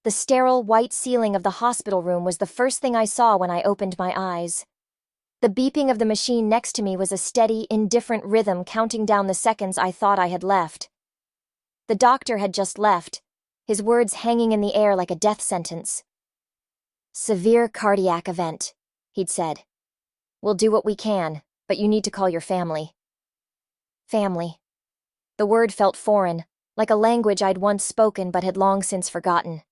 The sterile white ceiling of the hospital room was the first thing I saw when I opened my eyes. The beeping of the machine next to me was a steady, indifferent rhythm counting down the seconds I thought I had left. The doctor had just left, his words hanging in the air like a death sentence. "Severe cardiac event," he'd said. "We'll do what we can, but you need to call your family." Family. The word felt foreign, like a language I'd once spoken but had long since forgotten.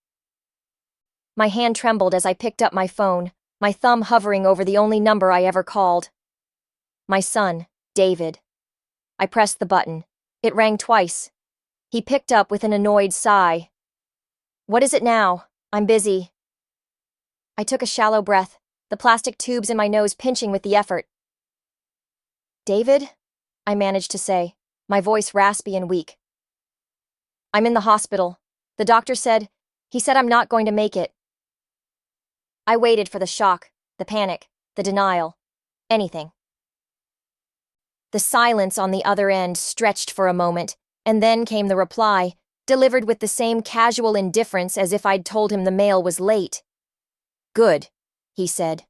My hand trembled as I picked up my phone, my thumb hovering over the only number I ever called. My son, David. I pressed the button. It rang twice. He picked up with an annoyed sigh. "What is it now? I'm busy." I took a shallow breath, the plastic tubes in my nose pinching with the effort. "David?" I managed to say, my voice raspy and weak. "I'm in the hospital. The doctor said, he said I'm not going to make it." I waited for the shock, the panic, the denial, anything. The silence on the other end stretched for a moment, and then came the reply, delivered with the same casual indifference as if I'd told him the mail was late. "Good," he said.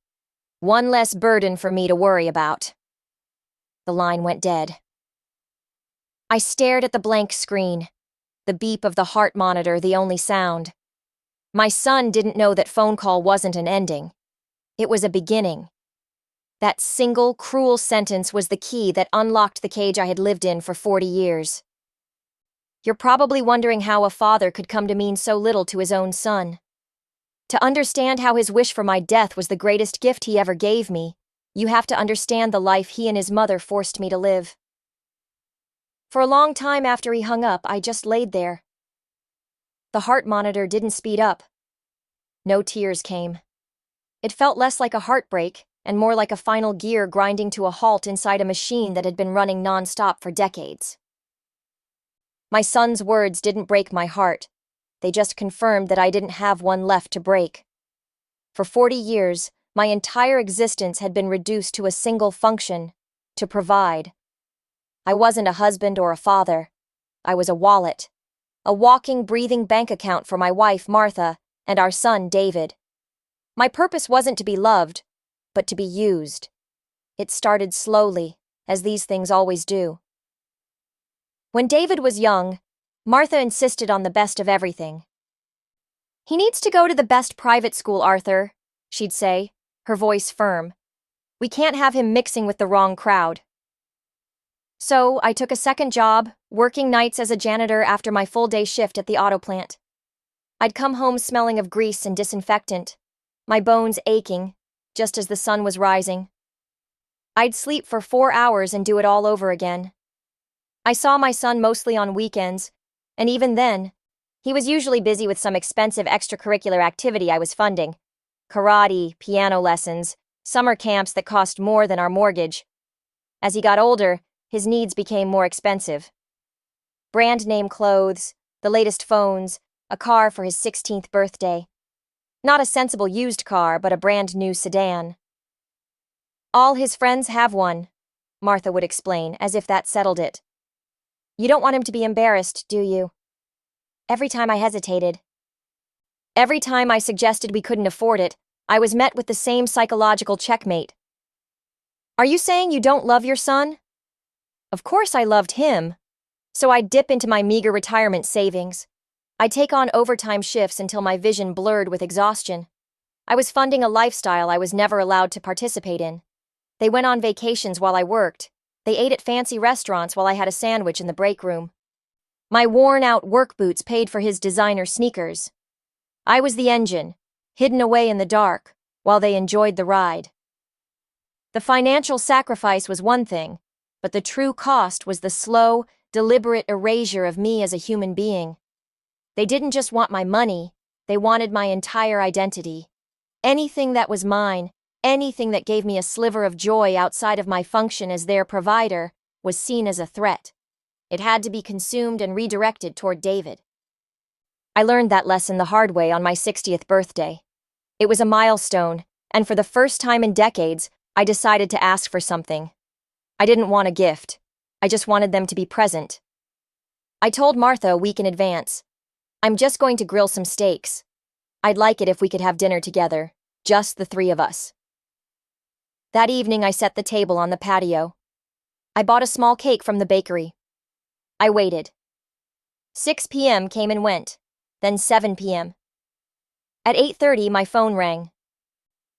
"One less burden for me to worry about." The line went dead. I stared at the blank screen, the beep of the heart monitor the only sound. My son didn't know that phone call wasn't an ending. It was a beginning. That single, cruel sentence was the key that unlocked the cage I had lived in for 40 years. You're probably wondering how a father could come to mean so little to his own son. To understand how his wish for my death was the greatest gift he ever gave me, you have to understand the life he and his mother forced me to live. For a long time after he hung up, I just laid there. The heart monitor didn't speed up. No tears came. It felt less like a heartbreak and more like a final gear grinding to a halt inside a machine that had been running non-stop for decades. My son's words didn't break my heart. They just confirmed that I didn't have one left to break. For 40 years, my entire existence had been reduced to a single function: to provide. I wasn't a husband or a father. I was a wallet. A walking, breathing bank account for my wife, Martha, and our son, David. My purpose wasn't to be loved, but to be used. It started slowly, as these things always do. When David was young, Martha insisted on the best of everything. "He needs to go to the best private school, Arthur," she'd say, her voice firm. "We can't have him mixing with the wrong crowd." So I took a second job, working nights as a janitor after my full-day shift at the auto plant. I'd come home smelling of grease and disinfectant, my bones aching, just as the sun was rising. I'd sleep for 4 hours and do it all over again. I saw my son mostly on weekends, and even then, he was usually busy with some expensive extracurricular activity I was funding. Karate, piano lessons, summer camps that cost more than our mortgage. As he got older, his needs became more expensive. Brand name clothes, the latest phones, a car for his 16th birthday. Not a sensible used car, but a brand new sedan. "All his friends have one," Martha would explain, as if that settled it. "You don't want him to be embarrassed, do you?" Every time I hesitated. Every time I suggested we couldn't afford it, I was met with the same psychological checkmate. "Are you saying you don't love your son?" Of course I loved him. So I'd dip into my meager retirement savings. I'd take on overtime shifts until my vision blurred with exhaustion. I was funding a lifestyle I was never allowed to participate in. They went on vacations while I worked. They ate at fancy restaurants while I had a sandwich in the break room. My worn-out work boots paid for his designer sneakers. I was the engine, hidden away in the dark, while they enjoyed the ride. The financial sacrifice was one thing, but the true cost was the slow, deliberate erasure of me as a human being. They didn't just want my money, they wanted my entire identity. Anything that was mine, anything that gave me a sliver of joy outside of my function as their provider, was seen as a threat. It had to be consumed and redirected toward David. I learned that lesson the hard way on my 60th birthday. It was a milestone, and for the first time in decades, I decided to ask for something. I didn't want a gift. I just wanted them to be present. I told Martha a week in advance, "I'm just going to grill some steaks." I'd like it if we could have dinner together, just the three of us. That evening I set the table on the patio. I bought a small cake from the bakery. I waited. 6 p.m. came and went, then 7 p.m. At 8:30 my phone rang.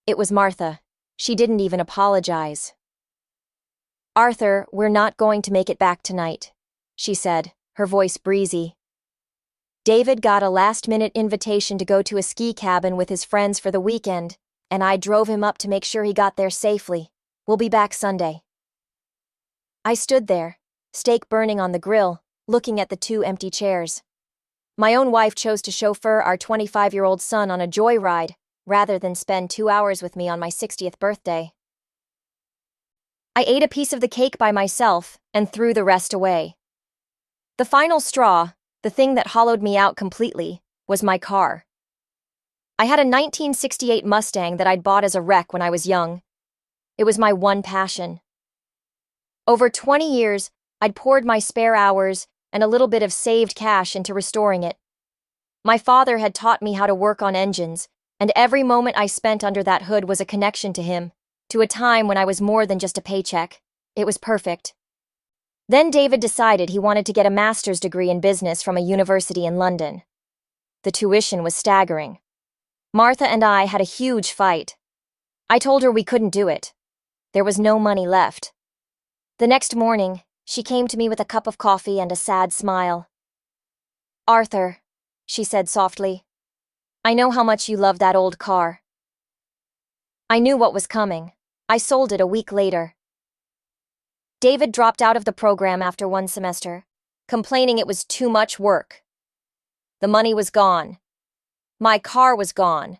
It was Martha. She didn't even apologize. "Arthur, we're not going to make it back tonight," she said, her voice breezy. "David got a last-minute invitation to go to a ski cabin with his friends for the weekend, and I drove him up to make sure he got there safely. We'll be back Sunday." I stood there, steak burning on the grill, looking at the two empty chairs. My own wife chose to chauffeur our 25-year-old son on a joyride, rather than spend 2 hours with me on my 60th birthday. I ate a piece of the cake by myself and threw the rest away. The final straw, the thing that hollowed me out completely, was my car. I had a 1968 Mustang that I'd bought as a wreck when I was young. It was my one passion. Over 20 years, I'd poured my spare hours and a little bit of saved cash into restoring it. My father had taught me how to work on engines, and every moment I spent under that hood was a connection to him, to a time when I was more than just a paycheck. It was perfect. Then David decided he wanted to get a master's degree in business from a university in London. The tuition was staggering. Martha and I had a huge fight. I told her we couldn't do it. There was no money left. The next morning, she came to me with a cup of coffee and a sad smile. "Arthur," she said softly, "I know how much you love that old car." I knew what was coming. I sold it a week later. David dropped out of the program after 1 semester, complaining it was too much work. The money was gone. My car was gone.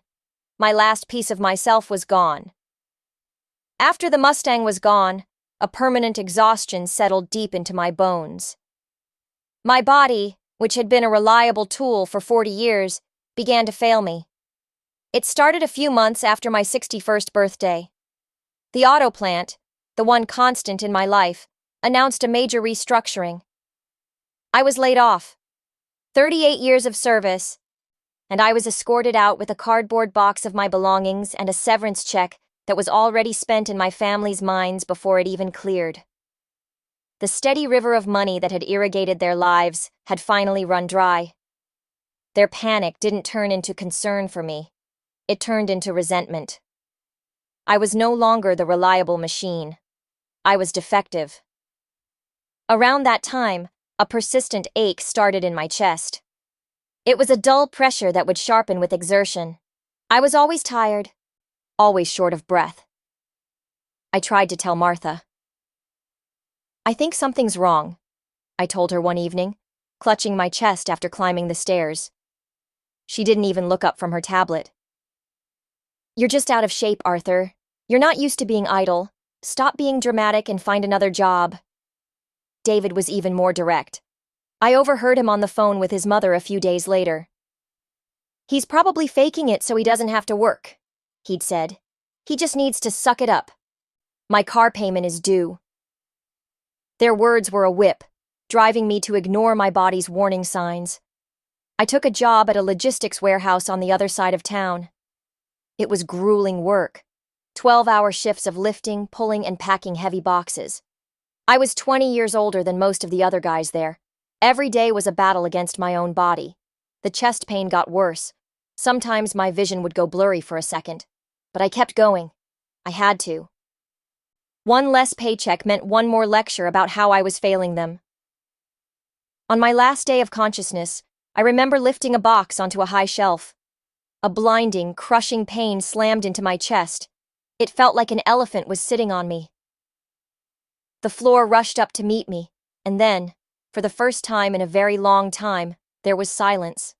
My last piece of myself was gone. After the Mustang was gone, a permanent exhaustion settled deep into my bones. My body, which had been a reliable tool for 40 years, began to fail me. It started a few months after my 61st birthday. The auto plant, the one constant in my life, announced a major restructuring. I was laid off. 38 years of service, and I was escorted out with a cardboard box of my belongings and a severance check that was already spent in my family's minds before it even cleared. The steady river of money that had irrigated their lives had finally run dry. Their panic didn't turn into concern for me. It turned into resentment. I was no longer the reliable machine. I was defective. Around that time, a persistent ache started in my chest. It was a dull pressure that would sharpen with exertion. I was always tired, always short of breath. I tried to tell Martha. "I think something's wrong," I told her one evening, clutching my chest after climbing the stairs. She didn't even look up from her tablet. "You're just out of shape, Arthur. You're not used to being idle. Stop being dramatic and find another job." David was even more direct. I overheard him on the phone with his mother a few days later. "He's probably faking it so he doesn't have to work," he'd said. "He just needs to suck it up. My car payment is due." Their words were a whip, driving me to ignore my body's warning signs. I took a job at a logistics warehouse on the other side of town. It was grueling work, 12-hour shifts of lifting, pulling, and packing heavy boxes. I was 20 years older than most of the other guys there. Every day was a battle against my own body. The chest pain got worse. Sometimes my vision would go blurry for a second. But I kept going. I had to. One less paycheck meant one more lecture about how I was failing them. On my last day of consciousness, I remember lifting a box onto a high shelf. A blinding, crushing pain slammed into my chest. It felt like an elephant was sitting on me. The floor rushed up to meet me, and then, for the first time in a very long time, there was silence.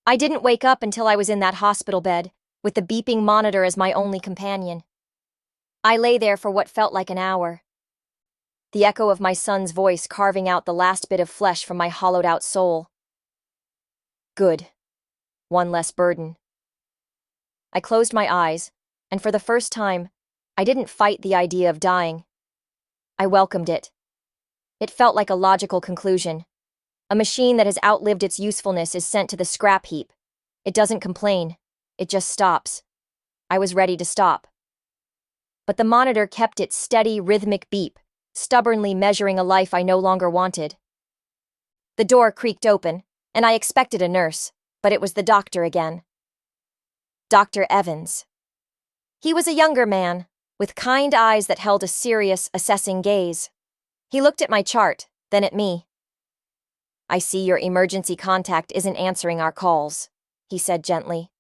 I didn't wake up until I was in that hospital bed, with the beeping monitor as my only companion. I lay there for what felt like an hour. The echo of my son's voice carving out the last bit of flesh from my hollowed-out soul. Good. One less burden. I closed my eyes, and for the first time, I didn't fight the idea of dying. I welcomed it. It felt like a logical conclusion. A machine that has outlived its usefulness is sent to the scrap heap. It doesn't complain. It just stops. I was ready to stop. But the monitor kept its steady, rhythmic beep, stubbornly measuring a life I no longer wanted. The door creaked open, and I expected a nurse, but it was the doctor again. Dr. Evans. He was a younger man, with kind eyes that held a serious, assessing gaze. He looked at my chart, then at me. "I see your emergency contact isn't answering our calls," he said gently.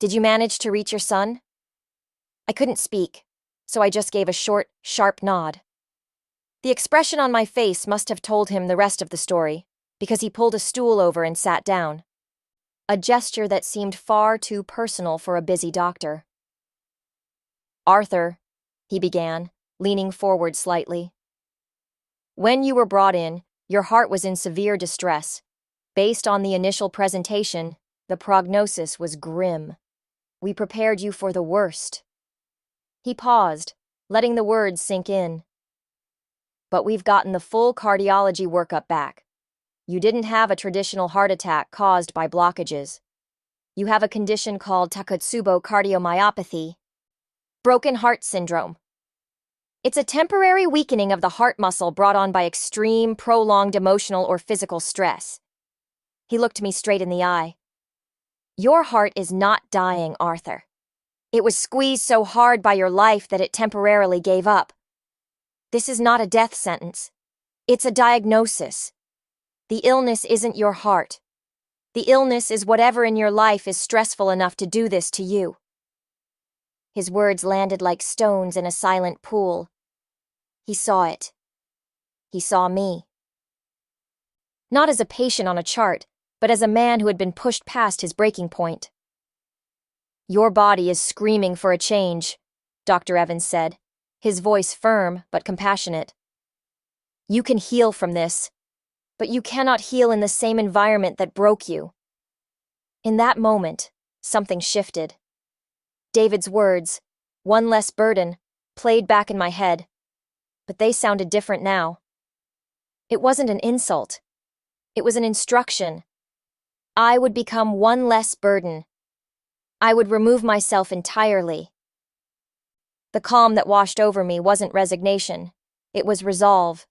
"Did you manage to reach your son?" I couldn't speak, so I just gave a short, sharp nod. The expression on my face must have told him the rest of the story, because he pulled a stool over and sat down. A gesture that seemed far too personal for a busy doctor. "Arthur," he began, leaning forward slightly. "When you were brought in, your heart was in severe distress. Based on the initial presentation, the prognosis was grim. We prepared you for the worst." He paused, letting the words sink in. "But we've gotten the full cardiology workup back. You didn't have a traditional heart attack caused by blockages. You have a condition called Takotsubo cardiomyopathy, broken heart syndrome. It's a temporary weakening of the heart muscle brought on by extreme, prolonged emotional or physical stress." He looked me straight in the eye. "Your heart is not dying, Arthur. It was squeezed so hard by your life that it temporarily gave up. This is not a death sentence. It's a diagnosis. The illness isn't your heart. The illness is whatever in your life is stressful enough to do this to you." His words landed like stones in a silent pool. He saw it. He saw me. Not as a patient on a chart, but as a man who had been pushed past his breaking point. "Your body is screaming for a change," Dr. Evans said, his voice firm but compassionate. "You can heal from this, but you cannot heal in the same environment that broke you." In that moment, something shifted. David's words, "one less burden," played back in my head, but they sounded different now. It wasn't an insult. It was an instruction. I would become one less burden. I would remove myself entirely. The calm that washed over me wasn't resignation. It was resolve.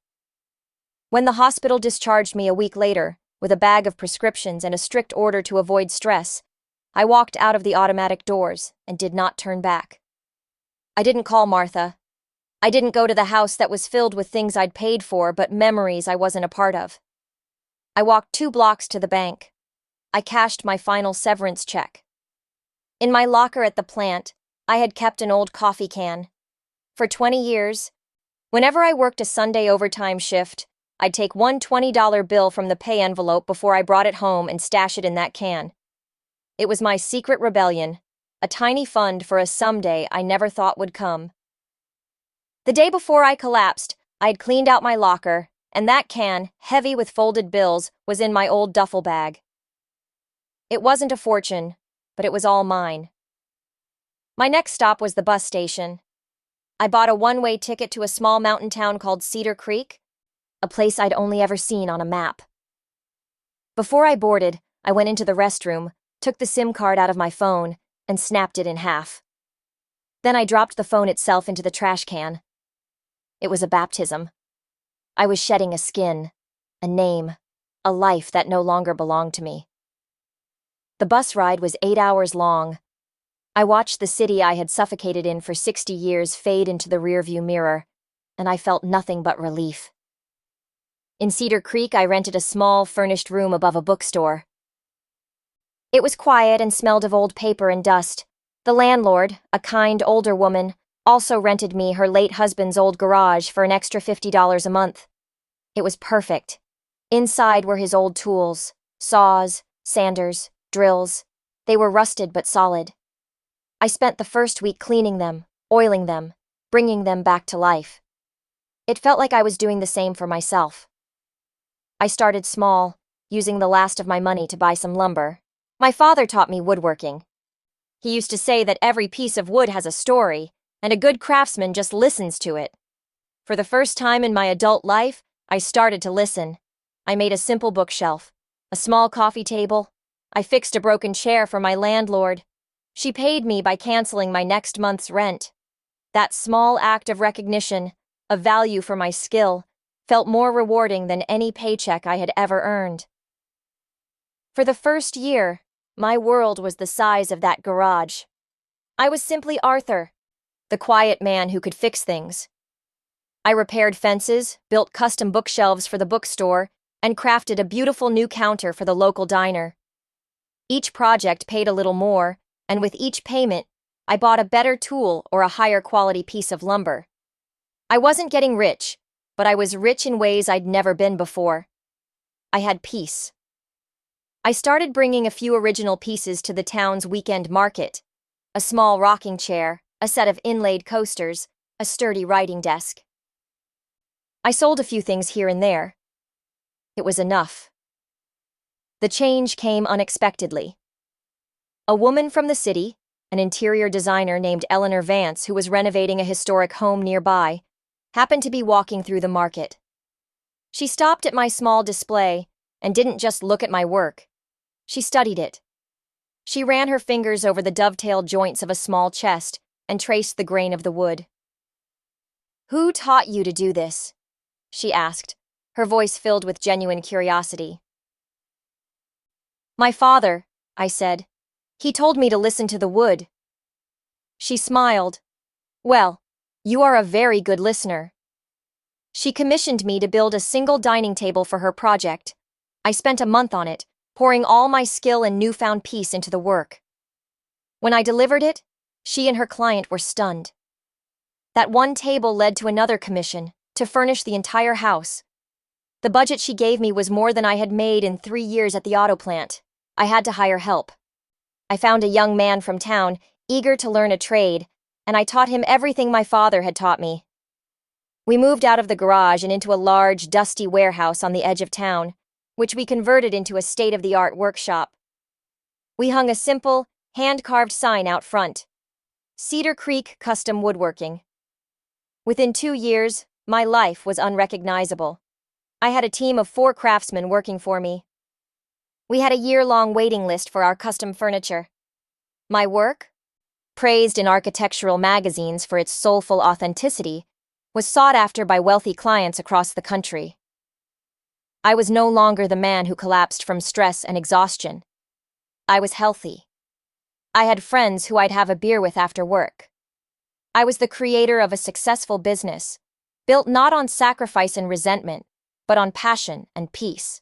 When the hospital discharged me a week later, with a bag of prescriptions and a strict order to avoid stress, I walked out of the automatic doors and did not turn back. I didn't call Martha. I didn't go to the house that was filled with things I'd paid for but memories I wasn't a part of. I walked 2 blocks to the bank. I cashed my final severance check. In my locker at the plant, I had kept an old coffee can. For 20 years, whenever I worked a Sunday overtime shift, I'd take one $20 bill from the pay envelope before I brought it home and stash it in that can. It was my secret rebellion, a tiny fund for a someday I never thought would come. The day before I collapsed, I'd cleaned out my locker, and that can, heavy with folded bills, was in my old duffel bag. It wasn't a fortune, but it was all mine. My next stop was the bus station. I bought a one-way ticket to a small mountain town called Cedar Creek, a place I'd only ever seen on a map. Before I boarded, I went into the restroom, took the SIM card out of my phone, and snapped it in half. Then I dropped the phone itself into the trash can. It was a baptism. I was shedding a skin, a name, a life that no longer belonged to me. The bus ride was 8 hours long. I watched the city I had suffocated in for 60 years fade into the rearview mirror, and I felt nothing but relief. In Cedar Creek, I rented a small, furnished room above a bookstore. It was quiet and smelled of old paper and dust. The landlord, a kind, older woman, also rented me her late husband's old garage for an extra $50 a month. It was perfect. Inside were his old tools, saws, sanders, drills. They were rusted but solid. I spent the first week cleaning them, oiling them, bringing them back to life. It felt like I was doing the same for myself. I started small, using the last of my money to buy some lumber. My father taught me woodworking. He used to say that every piece of wood has a story, and a good craftsman just listens to it. For the first time in my adult life, I started to listen. I made a simple bookshelf, a small coffee table, I fixed a broken chair for my landlord. She paid me by canceling my next month's rent. That small act of recognition, of value for my skill, felt more rewarding than any paycheck I had ever earned. For the first year, my world was the size of that garage. I was simply Arthur, the quiet man who could fix things. I repaired fences, built custom bookshelves for the bookstore, and crafted a beautiful new counter for the local diner. Each project paid a little more, and with each payment, I bought a better tool or a higher quality piece of lumber. I wasn't getting rich, but I was rich in ways I'd never been before. I had peace. I started bringing a few original pieces to the town's weekend market: a small rocking chair, a set of inlaid coasters, a sturdy writing desk. I sold a few things here and there. It was enough. The change came unexpectedly. A woman from the city, an interior designer named Eleanor Vance, who was renovating a historic home nearby, happened to be walking through the market. She stopped at my small display and didn't just look at my work. She studied it. She ran her fingers over the dovetailed joints of a small chest and traced the grain of the wood. "Who taught you to do this?" she asked, her voice filled with genuine curiosity. "My father," I said. "He told me to listen to the wood." She smiled. "Well, you are a very good listener." She commissioned me to build a single dining table for her project. I spent a month on it, pouring all my skill and newfound peace into the work. When I delivered it, she and her client were stunned. That one table led to another commission, to furnish the entire house. The budget she gave me was more than I had made in 3 years at the auto plant. I had to hire help. I found a young man from town, eager to learn a trade, and I taught him everything my father had taught me. We moved out of the garage and into a large, dusty warehouse on the edge of town, which we converted into a state-of-the-art workshop. We hung a simple, hand-carved sign out front: Cedar Creek Custom Woodworking. Within 2 years, my life was unrecognizable. I had a team of 4 craftsmen working for me. We had a year-long waiting list for our custom furniture. My work, praised in architectural magazines for its soulful authenticity, was sought after by wealthy clients across the country. I was no longer the man who collapsed from stress and exhaustion. I was healthy. I had friends who I'd have a beer with after work. I was the creator of a successful business, built not on sacrifice and resentment, but on passion and peace.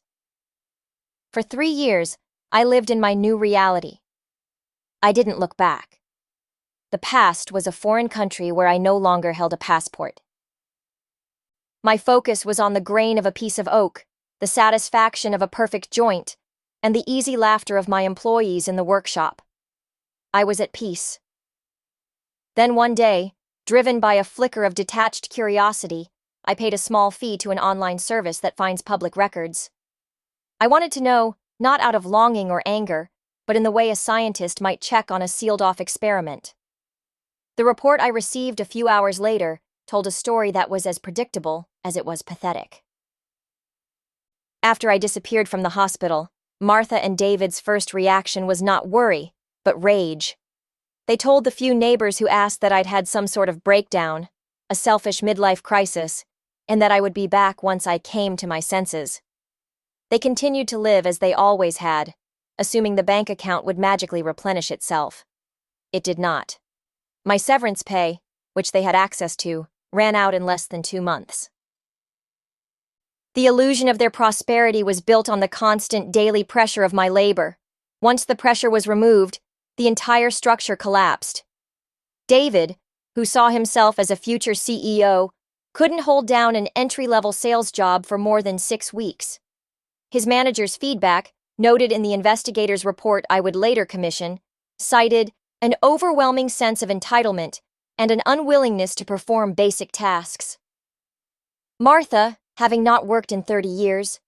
For 3 years, I lived in my new reality. I didn't look back. The past was a foreign country where I no longer held a passport. My focus was on the grain of a piece of oak, the satisfaction of a perfect joint, and the easy laughter of my employees in the workshop. I was at peace. Then one day, driven by a flicker of detached curiosity, I paid a small fee to an online service that finds public records. I wanted to know, not out of longing or anger, but in the way a scientist might check on a sealed-off experiment. The report I received a few hours later told a story that was as predictable as it was pathetic. After I disappeared from the hospital, Martha and David's first reaction was not worry, but rage. They told the few neighbors who asked that I'd had some sort of breakdown, a selfish midlife crisis, and that I would be back once I came to my senses. They continued to live as they always had, assuming the bank account would magically replenish itself. It did not. My severance pay, which they had access to, ran out in less than 2 months. The illusion of their prosperity was built on the constant daily pressure of my labor. Once the pressure was removed, the entire structure collapsed. David, who saw himself as a future CEO, couldn't hold down an entry-level sales job for more than 6 weeks. His manager's feedback, noted in the investigator's report I would later commission, cited an overwhelming sense of entitlement and an unwillingness to perform basic tasks. Martha, having not worked in 30 years,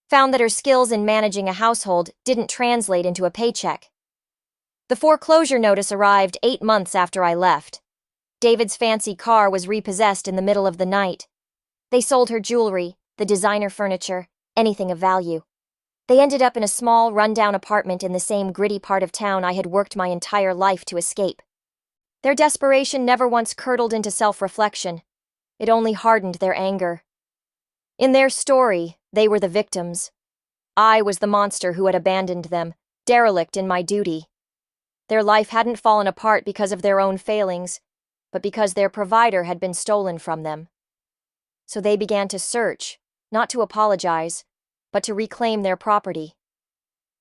found that her skills in managing a household didn't translate into a paycheck. The foreclosure notice arrived 8 months after I left. David's fancy car was repossessed in the middle of the night. They sold her jewelry, the designer furniture, anything of value. They ended up in a small, run-down apartment in the same gritty part of town I had worked my entire life to escape. Their desperation never once curdled into self-reflection. It only hardened their anger. In their story, they were the victims. I was the monster who had abandoned them, derelict in my duty. Their life hadn't fallen apart because of their own failings, but because their provider had been stolen from them. So they began to search, not to apologize, but to reclaim their property.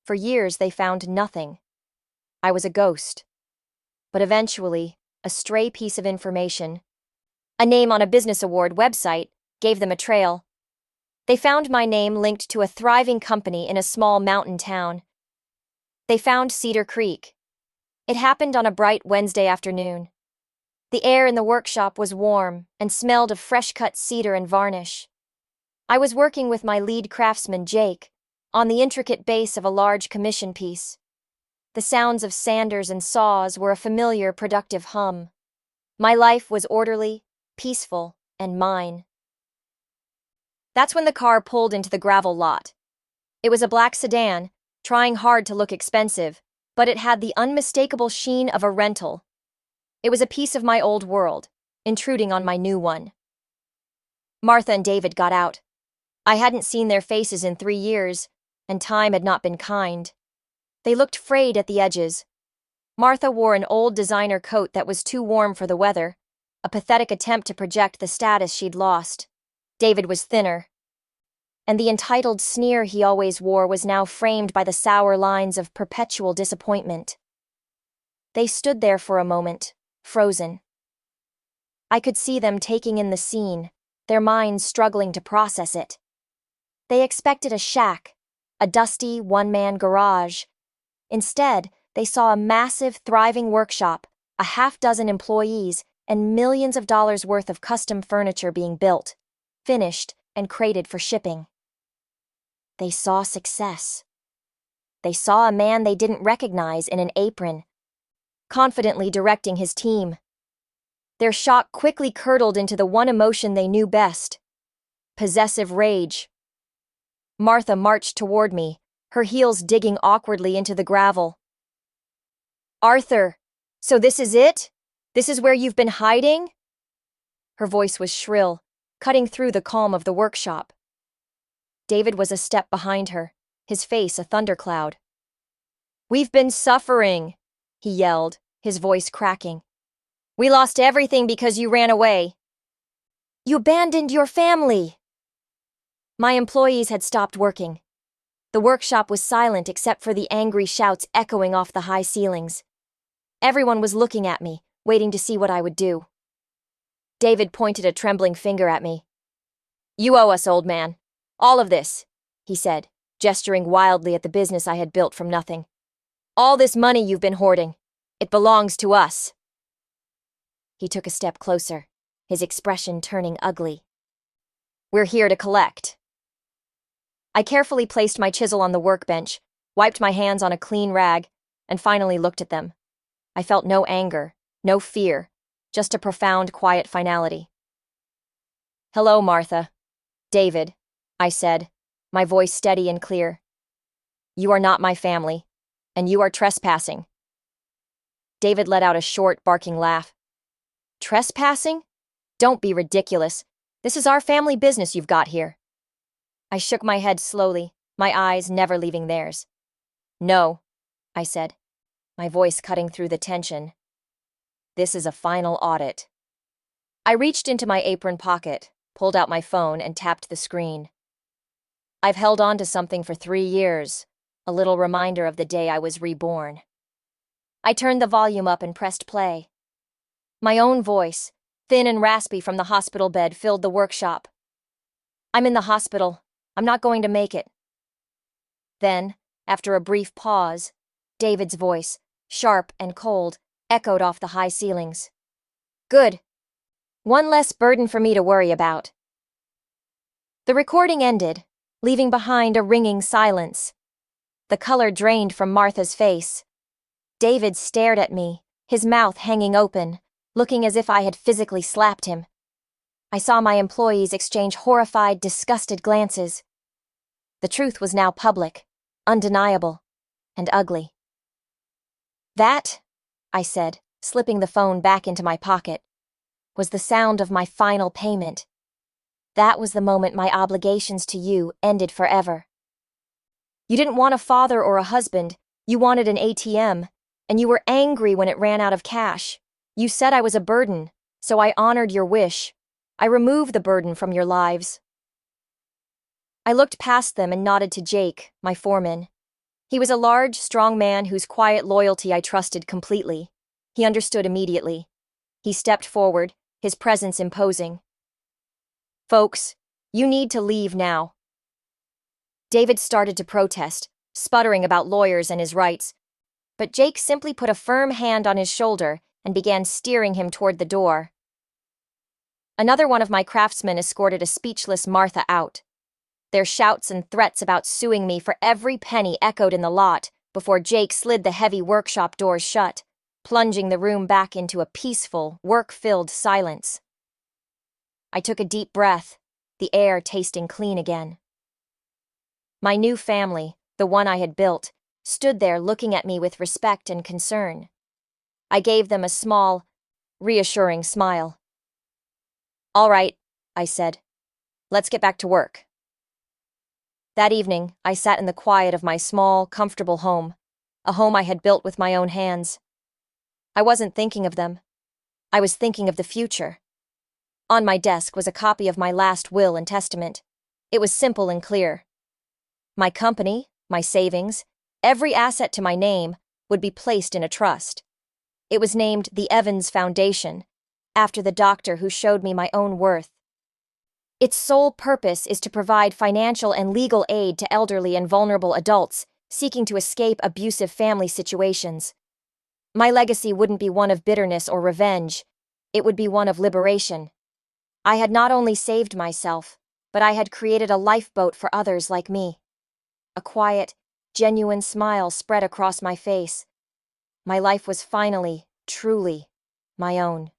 For years they found nothing. I was a ghost. But eventually, a stray piece of information, a name on a business award website, gave them a trail. They found my name linked to a thriving company in a small mountain town. They found Cedar Creek. It happened on a bright Wednesday afternoon. The air in the workshop was warm and smelled of fresh-cut cedar and varnish. I was working with my lead craftsman, Jake, on the intricate base of a large commission piece. The sounds of sanders and saws were a familiar, productive hum. My life was orderly, peaceful, and mine. That's when the car pulled into the gravel lot. It was a black sedan, trying hard to look expensive, but it had the unmistakable sheen of a rental. It was a piece of my old world, intruding on my new one. Martha and David got out. I hadn't seen their faces in 3 years, and time had not been kind. They looked frayed at the edges. Martha wore an old designer coat that was too warm for the weather, a pathetic attempt to project the status she'd lost. David was thinner, and the entitled sneer he always wore was now framed by the sour lines of perpetual disappointment. They stood there for a moment, frozen. I could see them taking in the scene, their minds struggling to process it. They expected a shack, a dusty, one-man garage. Instead, they saw a massive, thriving workshop, a half-dozen employees, and millions of dollars worth of custom furniture being built, finished, and crated for shipping. They saw success. They saw a man they didn't recognize in an apron, confidently directing his team. Their shock quickly curdled into the one emotion they knew best: possessive rage. Martha marched toward me, her heels digging awkwardly into the gravel. "Arthur, so this is it? This is where you've been hiding?" Her voice was shrill, cutting through the calm of the workshop. David was a step behind her, his face a thundercloud. "We've been suffering," he yelled, his voice cracking. "We lost everything because you ran away. You abandoned your family." My employees had stopped working. The workshop was silent except for the angry shouts echoing off the high ceilings. Everyone was looking at me, waiting to see what I would do. David pointed a trembling finger at me. "You owe us, old man. All of this," he said, gesturing wildly at the business I had built from nothing. "All this money you've been hoarding. It belongs to us." He took a step closer, his expression turning ugly. "We're here to collect." I carefully placed my chisel on the workbench, wiped my hands on a clean rag, and finally looked at them. I felt no anger, no fear, just a profound, quiet finality. "Hello, Martha." "David," I said, my voice steady and clear. "You are not my family, and you are trespassing." David let out a short, barking laugh. "Trespassing? Don't be ridiculous. This is our family business you've got here." I shook my head slowly, my eyes never leaving theirs. "No," I said, my voice cutting through the tension. "This is a final audit." I reached into my apron pocket, pulled out my phone, and tapped the screen. I've held on to something for 3 years, a little reminder of the day I was reborn. I turned the volume up and pressed play. My own voice, thin and raspy from the hospital bed, filled the workshop. "I'm in the hospital. I'm not going to make it." Then, after a brief pause, David's voice, sharp and cold, echoed off the high ceilings. "Good. One less burden for me to worry about." The recording ended, leaving behind a ringing silence. The color drained from Martha's face. David stared at me, his mouth hanging open, looking as if I had physically slapped him. I saw my employees exchange horrified, disgusted glances. The truth was now public. undeniable, and ugly. That, I said, slipping the phone back into my pocket, was the sound of my final payment. That was the moment my obligations to you ended forever. You didn't want a father or a husband, you wanted an ATM, and you were angry when it ran out of cash. You said I was a burden, so I honored your wish. I removed the burden from your lives. I looked past them and nodded to Jake, my foreman. He was a large, strong man whose quiet loyalty I trusted completely. He understood immediately. He stepped forward, his presence imposing. Folks, you need to leave now. David started to protest, sputtering about lawyers and his rights, but Jake simply put a firm hand on his shoulder and began steering him toward the door. Another one of my craftsmen escorted a speechless Martha out. Their shouts and threats about suing me for every penny echoed in the lot before Jake slid the heavy workshop doors shut, plunging the room back into a peaceful, work-filled silence. I took a deep breath, the air tasting clean again. My new family, the one I had built, stood there looking at me with respect and concern. I gave them a small, reassuring smile. All right, I said. Let's get back to work. That evening, I sat in the quiet of my small, comfortable home, a home I had built with my own hands. I wasn't thinking of them. I was thinking of the future. On my desk was a copy of my last will and testament. It was simple and clear. My company, my savings, every asset to my name would be placed in a trust. It was named the Evans Foundation, after the doctor who showed me my own worth. Its sole purpose is to provide financial and legal aid to elderly and vulnerable adults seeking to escape abusive family situations. My legacy wouldn't be one of bitterness or revenge. It would be one of liberation. I had not only saved myself, but I had created a lifeboat for others like me. A quiet, genuine smile spread across my face. My life was finally, truly, my own.